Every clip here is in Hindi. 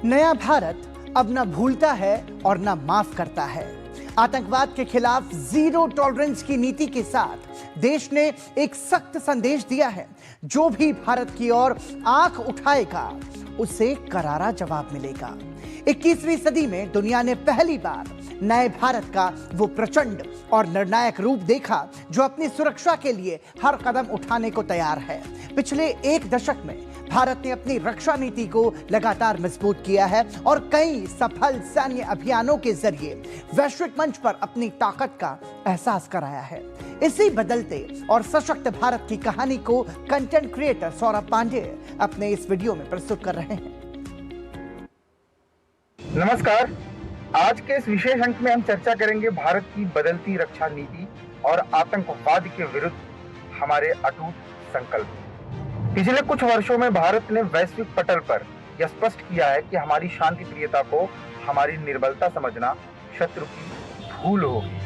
नया भारत अब न भूलता है और न माफ करता है। आतंकवाद के खिलाफ जीरो टॉलरेंस की नीति के साथ देश ने एक सख्त संदेश दिया है। जो भी भारत की ओर आंख उठाएगा उसे करारा जवाब मिलेगा। 21वीं सदी में दुनिया ने पहली बार नए भारत का वो प्रचंड और निर्णायक रूप देखा जो अपनी सुरक्षा के लिए हर कदम उठाने को तैयार है। पिछले एक दशक में भारत ने अपनी रक्षा नीति को लगातार मजबूत किया है और कई सफल सैन्य अभियानों के जरिए वैश्विक मंच पर अपनी ताकत का एहसास कराया है। इसी बदलते और सशक्त भारत की कहानी को कंटेंट क्रिएटर सौरभ पांडे अपने इस वीडियो में प्रस्तुत कर रहे हैं। नमस्कार, आज के इस विशेष अंक में हम चर्चा करेंगे भारत की बदलती रक्षा नीति और आतंकवाद के विरुद्ध हमारे अटूट संकल्प। पिछले कुछ वर्षों में भारत ने वैश्विक पटल पर यह स्पष्ट किया है कि हमारी शांति प्रियता को हमारी निर्बलता समझना शत्रु की भूल होगी।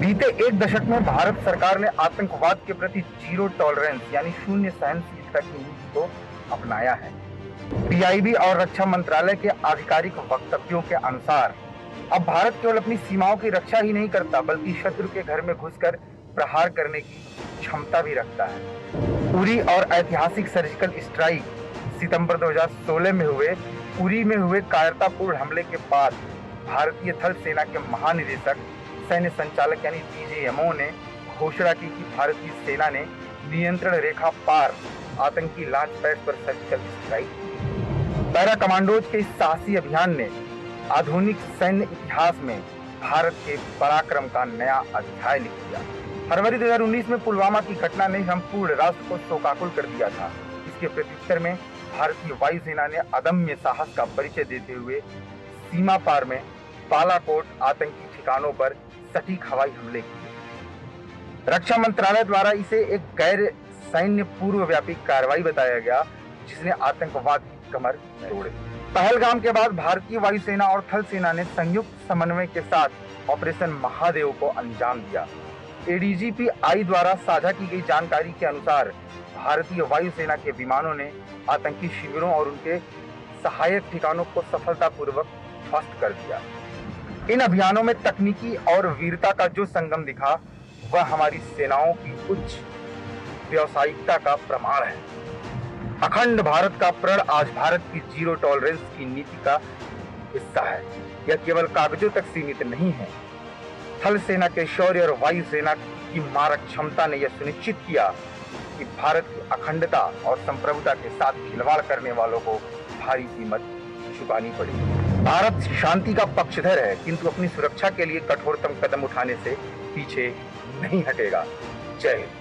बीते एक दशक में भारत सरकार ने आतंकवाद के प्रति जीरो टॉलरेंस यानी शून्य सहनशीलता की नीति को अपनाया है। पीआईबी और रक्षा मंत्रालय के आधिकारिक वक्तव्यों के अनुसार अब भारत केवल अपनी सीमाओं की रक्षा ही नहीं करता बल्कि शत्रु के घर में घुसकर प्रहार करने की क्षमता भी रखता है। उरी और ऐतिहासिक सर्जिकल स्ट्राइक सितंबर 2016 में उरी में हुए कायरतापूर्ण हमले के बाद भारतीय थल सेना के महानिदेशक सैन्य संचालक यानी डीजीएमओ ने घोषणा की कि भारतीय सेना ने नियंत्रण रेखा पार आतंकी लॉन्च पैड पर सर्जिकल स्ट्राइक की। पैरा कमांडोज के इस साहसी अभियान ने आधुनिक सैन्य इतिहास में भारत के पराक्रम का नया अध्याय लिख दिया। फरवरी 2019 में पुलवामा की घटना ने संपूर्ण राष्ट्र को शोकाकुल कर दिया था। इसके प्रत्युत्तर में भारतीय वायुसेना ने अदम्य साहस का परिचय देते हुए सीमा पार में बालाकोट आतंकी ठिकानों पर सटीक हवाई हमले किए। रक्षा मंत्रालय द्वारा इसे एक गैर सैन्य पूर्वव्यापी कार्रवाई बताया गया जिसने आतंकवाद की कमर तोड़ी। पहलगाम के बाद भारतीय वायुसेना और थल सेना ने संयुक्त समन्वय के साथ ऑपरेशन महादेव को अंजाम दिया। एडीजीपी द्वारा साझा की गई जानकारी के अनुसार भारतीय वायुसेना के विमानों ने आतंकी शिविरों और उनके सहायक ठिकानों को सफलतापूर्वक ध्वस्त कर दिया। इन अभियानों में तकनीकी और वीरता का जो संगम दिखा वह हमारी सेनाओं की उच्च व्यावसायिकता का प्रमाण है। अखंड भारत का प्रण आज भारत की जीरो टॉलरेंस की नीति का हिस्सा है। यह केवल कागजों तक सीमित नहीं है। थल सेना के शौर्य और वायु सेना की मारक क्षमता ने यह सुनिश्चित किया कि भारत की अखंडता और संप्रभुता के साथ खिलवाड़ करने वालों को भारी कीमत चुकानी पड़ी। भारत शांति का पक्षधर है किंतु अपनी सुरक्षा के लिए कठोरतम कदम उठाने से पीछे नहीं हटेगा। जय हिंद।